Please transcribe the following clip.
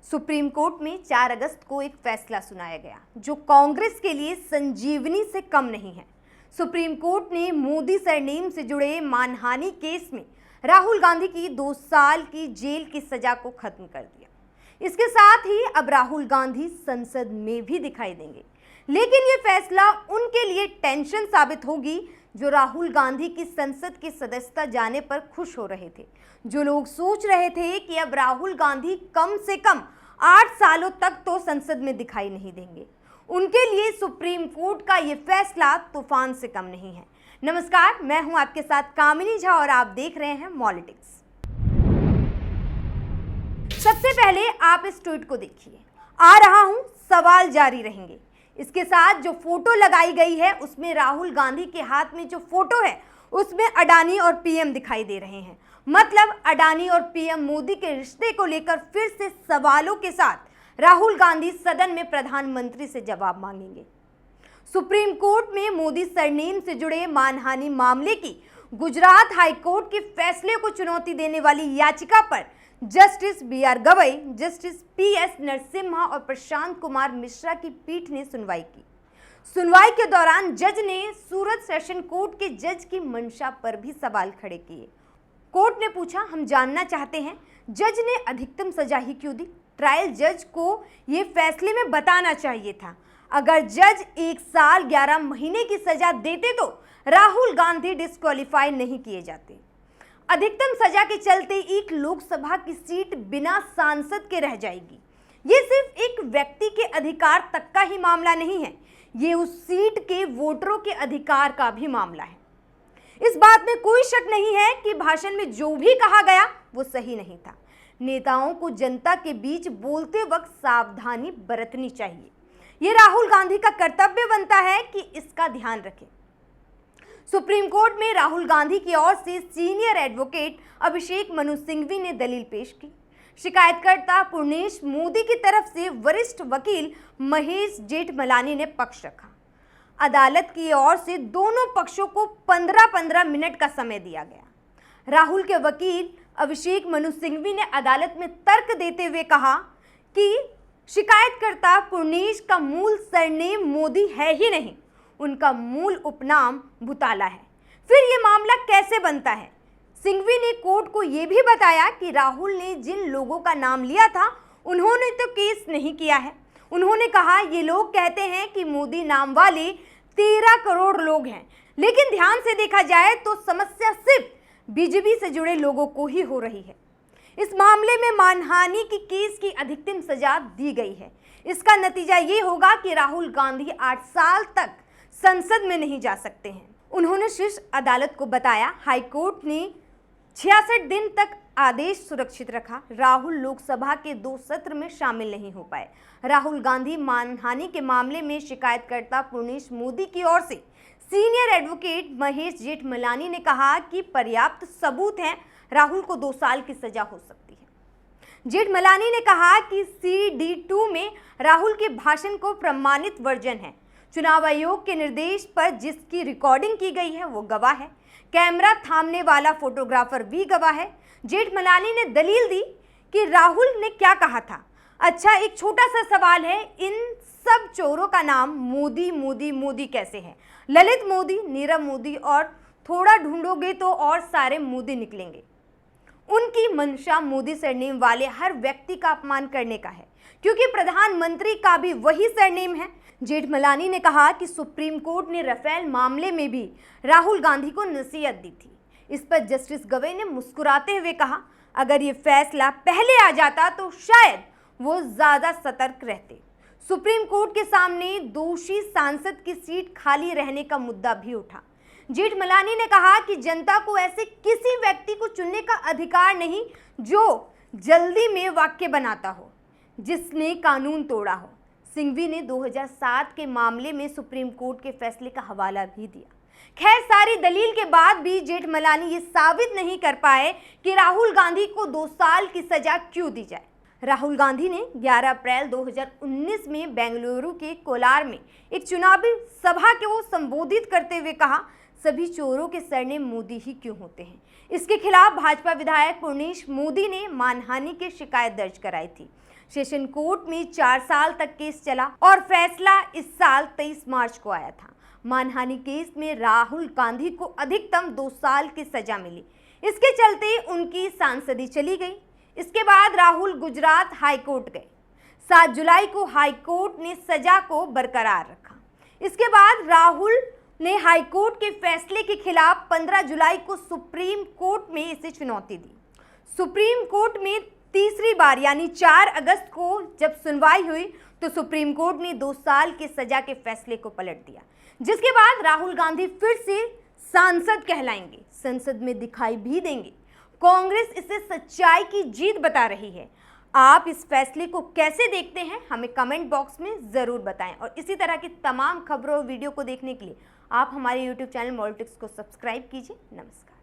Supreme court में 4 अगस्त को एक फैसला सुनाया गया जो कांग्रेस के लिए संजीवनी से कम नहीं है। सुप्रीम कोर्ट ने मोदी सरनेम से जुड़े मानहानि केस में राहुल गांधी की 2 साल की जेल की सजा को खत्म कर दिया। इसके साथ ही अब राहुल गांधी संसद में भी दिखाई देंगे, लेकिन ये फैसला उनके लिए टेंशन साबित होगी जो राहुल गांधी की संसद की सदस्यता जाने पर खुश हो रहे थे। जो लोग सोच रहे थे कि अब राहुल गांधी कम से कम 8 सालों तक तो संसद में दिखाई नहीं देंगे, उनके लिए सुप्रीम कोर्ट का ये फैसला तूफान से कम नहीं है। नमस्कार, मैं हूं आपके साथ कामिनी झा और आप देख रहे हैं मॉलिटिक्स। सबसे पहले आप इस ट्वीट को देखिए। आ रहा हूं, सवाल जारी रहेंगे। इसके साथ जो फोटो लगाई गई है उसमें राहुल गांधी के हाथ में जो फोटो है उसमें अडानी और पीएम दिखाई दे रहे हैं। मतलब अडानी और पीएम मोदी के रिश्ते को लेकर फिर से सवालों के साथ राहुल गांधी सदन में प्रधानमंत्री से जवाब मांगेंगे। सुप्रीम कोर्ट में मोदी सरनेम से जुड़े मानहानि मामले की गुजरात हाईकोर्ट के फैसले को चुनौती देने वाली याचिका पर justice B R. Gavai, justice P S. Narasimha और प्रशांत कुमार मिश्रा की पीठ ने सुनवाई की। सुनवाई के दौरान जज ने सूरत सेशन कोर्ट के जज की मंशा पर भी सवाल खड़े किए। कोर्ट ने पूछा, हम जानना चाहते हैं जज ने अधिकतम सजा ही क्यों दी? ट्रायल जज को ये फैसले में बताना चाहिए था। अगर जज 1 साल 11 महीने की सजा देते तो राहुल गांधी डिस्क्वालीफाई नहीं किए जाते। अधिकतम सजा के चलते एक लोकसभा की सीट बिना सांसद के रह जाएगी। ये सिर्फ एक व्यक्ति के अधिकार तक का ही मामला नहीं है, ये उस सीट के वोटरों के अधिकार का भी मामला है। इस बात में कोई शक नहीं है कि भाषण में जो भी कहा गया वो सही नहीं था। नेताओं को जनता के बीच बोलते वक्त सावधानी बरतनी चाहिए। ये राहुल गांधी का कर्तव्य बनता है कि इसका ध्यान रखें। सुप्रीम कोर्ट में राहुल गांधी की ओर से सीनियर एडवोकेट अभिषेक मनु सिंघवी ने दलील पेश की। शिकायतकर्ता पुर्णेश मोदी की तरफ से वरिष्ठ वकील महेश जेठमलानी ने पक्ष रखा। अदालत की ओर से दोनों पक्षों को 15-15 मिनट का समय दिया गया। राहुल के वकील अभिषेक मनु सिंघवी ने अदालत में तर्क देते हुए कहा कि शिकायतकर्ता पुर्णेश का मूल सरनेम मोदी है ही नहीं, उनका मूल उपनाम भुताला है। फिर ये मामला कैसे बनता है? सिंघवी ने कोर्ट को यह भी बताया कि राहुल ने जिन लोगों का नाम लिया था उन्होंने तो केस नहीं किया है। उन्होंने कहा, ये लोग कहते हैं कि मोदी नाम वाले 13 करोड़ लोग हैं, लेकिन ध्यान से देखा जाए तो समस्या सिर्फ बीजेपी से जुड़े लोगों को ही हो रही है। इस मामले में मानहानि की केस की अधिकतम सजा दी गई है। इसका नतीजा ये होगा कि राहुल गांधी 8 साल तक संसद में नहीं जा सकते हैं। उन्होंने शीर्ष अदालत को बताया, हाईकोर्ट ने 66 दिन तक आदेश सुरक्षित रखा। राहुल लोकसभा के 2 सत्र में शामिल नहीं हो पाए। राहुल गांधी मानहानि के मामले में शिकायतकर्ता पुर्णेश मोदी की ओर से सीनियर एडवोकेट महेश जेठमलानी ने कहा कि पर्याप्त सबूत हैं, राहुल को 2 साल की सजा हो सकती है। जेठमलानी ने कहा कि CD2 में राहुल के भाषण को प्रमाणित वर्जन है। चुनाव आयोग के निर्देश पर जिसकी रिकॉर्डिंग की गई है वो गवाह है। कैमरा थामने वाला फोटोग्राफर भी गवाह है। जेठमलानी ने दलील दी कि राहुल ने क्या कहा था। अच्छा, एक छोटा सा सवाल है, इन सब चोरों का नाम मोदी मोदी मोदी कैसे है? ललित मोदी, नीरव मोदी और थोड़ा ढूंढोगे तो और सारे मोदी निकलेंगे। उनकी मंशा मोदी सरनेम वाले हर व्यक्ति का अपमान करने का है, क्योंकि प्रधानमंत्री का भी वही सरनेम है। जेठमलानी ने कहा कि सुप्रीम कोर्ट ने राफेल मामले में भी राहुल गांधी को नसीहत दी थी। इस पर जस्टिस गवई ने मुस्कुराते हुए कहा, अगर ये फैसला पहले आ जाता तो शायद वो ज्यादा सतर्क रहते। सुप्रीम कोर्ट के सामने दोषी सांसद की सीट खाली रहने का मुद्दा भी उठा। जेठमलानी ने कहा कि जनता को ऐसे किसी व्यक्ति को चुनने का अधिकार नहीं जो जल्दी में वाक्य बनाता हो, जिसने कानून तोड़ा हो। सिंघवी ने 2007 के मामले में सुप्रीम कोर्ट के फैसले का हवाला भी दिया। खैर, सारी दलील के बाद भी जेठमलानी ये साबित नहीं कर पाए कि राहुल गांधी को 2 साल की सजा क्यों दी जाए। राहुल गांधी ने 11 अप्रैल 2019 में बेंगलुरु के कोलार में एक चुनावी सभा को संबोधित करते हुए कहा, सभी चोरों के सरनेम मोदी ही क्यों होते हैं। इसके खिलाफ भाजपा विधायक पुर्णेश मोदी ने मानहानि की शिकायत दर्ज कराई थी। सेशन कोर्ट में 4 साल तक केस चला और फैसला इस साल 23 मार्च को आया था। मानहानि केस में राहुल गांधी को अधिकतम 2 साल की सजा मिली। इसके चलते उनकी सांसदी चली गई। इसके बाद राहुल गुजरात हाईकोर्ट गए। 7 जुलाई को हाईकोर्ट ने सजा को बरकरार रखा। इसके बाद राहुल ने हाईकोर्ट के फैसले के खिलाफ 15 जुलाई को सुप्रीम कोर्ट में इसे चुनौती दी। सुप्रीम कोर्ट में तीसरी बार यानी 4 अगस्त को जब सुनवाई हुई तो सुप्रीम कोर्ट ने 2 साल की सजा के फैसले को पलट दिया, जिसके बाद राहुल गांधी फिर से सांसद कहलाएंगे, संसद में दिखाई भी देंगे। कांग्रेस इसे सच्चाई की जीत बता रही है। आप इस फैसले को कैसे देखते हैं, हमें कमेंट बॉक्स में ज़रूर बताएं और इसी तरह की तमाम खबरों और वीडियो को देखने के लिए आप हमारे YouTube चैनल मॉलिटिक्स को सब्सक्राइब कीजिए। नमस्कार।